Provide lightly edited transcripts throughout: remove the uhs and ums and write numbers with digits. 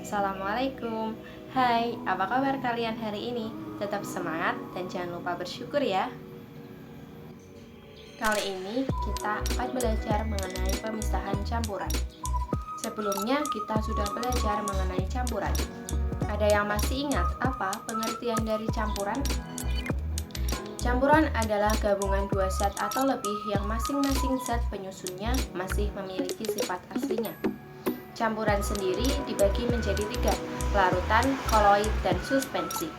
Assalamualaikum. Hai, apa kabar kalian hari ini? Tetap semangat dan jangan lupa bersyukur ya. Kali ini kita akan belajar mengenai pemisahan campuran. Sebelumnya kita sudah belajar mengenai campuran. Ada yang masih ingat apa pengertian dari campuran? Campuran adalah gabungan dua zat atau lebih yang masing-masing zat penyusunnya masih memiliki sifat aslinya. Campuran sendiri dibagi menjadi tiga, larutan, koloid, dan suspensi.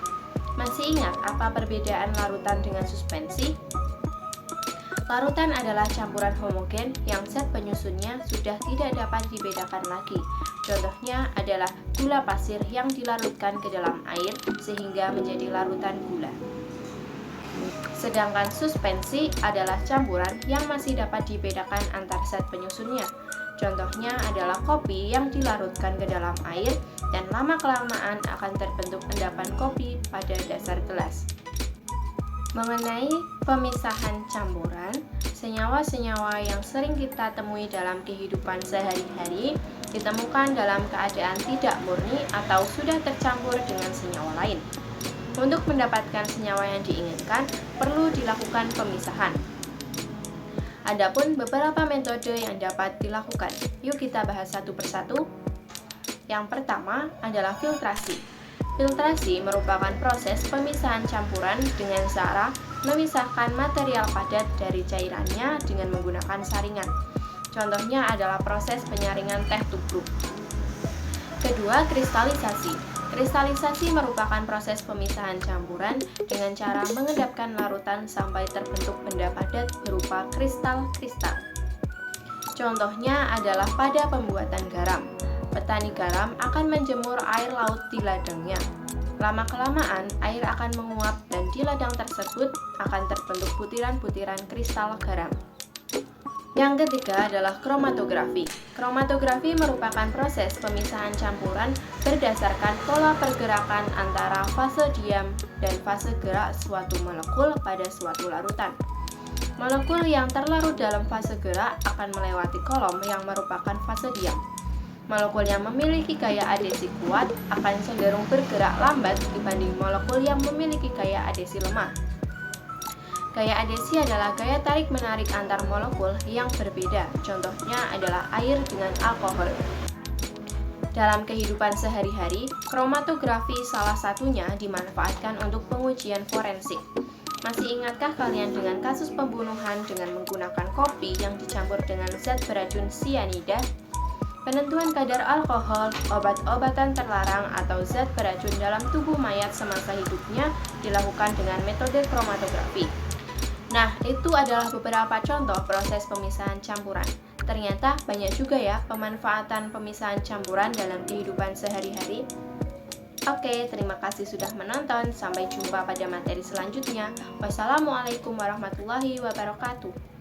Masih ingat apa perbedaan larutan dengan suspensi? Larutan adalah campuran homogen yang zat penyusunnya sudah tidak dapat dibedakan lagi. Contohnya adalah gula pasir yang dilarutkan ke dalam air sehingga menjadi larutan gula. Sedangkan suspensi adalah campuran yang masih dapat dibedakan antar zat penyusunnya. Contohnya adalah kopi yang dilarutkan ke dalam air dan lama-kelamaan akan terbentuk endapan kopi pada dasar gelas. Mengenai pemisahan campuran, senyawa-senyawa yang sering kita temui dalam kehidupan sehari-hari ditemukan dalam keadaan tidak murni atau sudah tercampur dengan senyawa lain. Untuk mendapatkan senyawa yang diinginkan, perlu dilakukan pemisahan. Adapun beberapa metode yang dapat dilakukan. Yuk kita bahas satu persatu. Yang pertama adalah filtrasi. Filtrasi merupakan proses pemisahan campuran dengan cara memisahkan material padat dari cairannya dengan menggunakan saringan. Contohnya adalah proses penyaringan teh tubruk. Kedua, kristalisasi. Kristalisasi merupakan proses pemisahan campuran dengan cara mengendapkan larutan sampai terbentuk benda padat berupa kristal-kristal. Contohnya adalah pada pembuatan garam. Petani garam akan menjemur air laut di ladangnya. Lama-kelamaan, air akan menguap dan di ladang tersebut akan terbentuk butiran-butiran kristal garam. Yang ketiga adalah kromatografi. Kromatografi merupakan proses pemisahan campuran berdasarkan pola pergerakan antara fase diam dan fase gerak suatu molekul pada suatu larutan. Molekul yang terlarut dalam fase gerak akan melewati kolom yang merupakan fase diam. Molekul yang memiliki gaya adesi kuat akan cenderung bergerak lambat dibanding molekul yang memiliki gaya adesi lemah. Gaya adesi adalah gaya tarik-menarik antar molekul yang berbeda. Contohnya adalah air dengan alkohol. Dalam kehidupan sehari-hari, kromatografi salah satunya dimanfaatkan untuk pengujian forensik. Masih ingatkah kalian dengan kasus pembunuhan dengan menggunakan kopi yang dicampur dengan zat beracun sianida? Penentuan kadar alkohol, obat-obatan terlarang, atau zat beracun dalam tubuh mayat semasa hidupnya dilakukan dengan metode kromatografi. Nah, itu adalah beberapa contoh proses pemisahan campuran. Ternyata banyak juga ya pemanfaatan pemisahan campuran dalam kehidupan sehari-hari. Oke, terima kasih sudah menonton. Sampai jumpa pada materi selanjutnya. Wassalamualaikum warahmatullahi wabarakatuh.